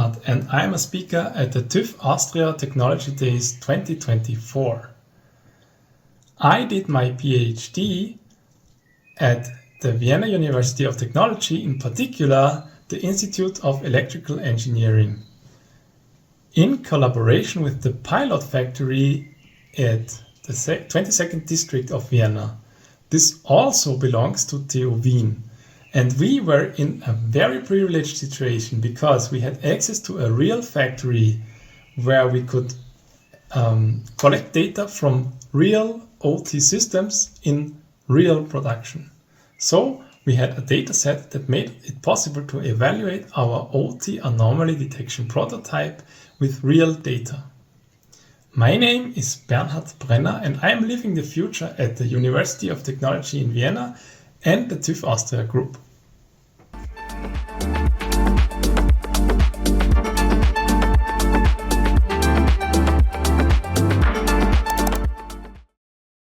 Bernhard and I'm a speaker at the TÜV Austria Technology Days 2024. I did my PhD at the Vienna University of Technology, in particular the Institute of Electrical Engineering, in collaboration with the pilot factory at the 22nd district of Vienna. This also belongs to TU Wien. And we were in a very privileged situation because we had access to a real factory where we could collect data from real OT systems in real production. So we had a data set that made it possible to evaluate our OT anomaly detection prototype with real data. My name is Bernhard Brenner and I am living the future at the University of Technology in Vienna and the TÜV Austria Group.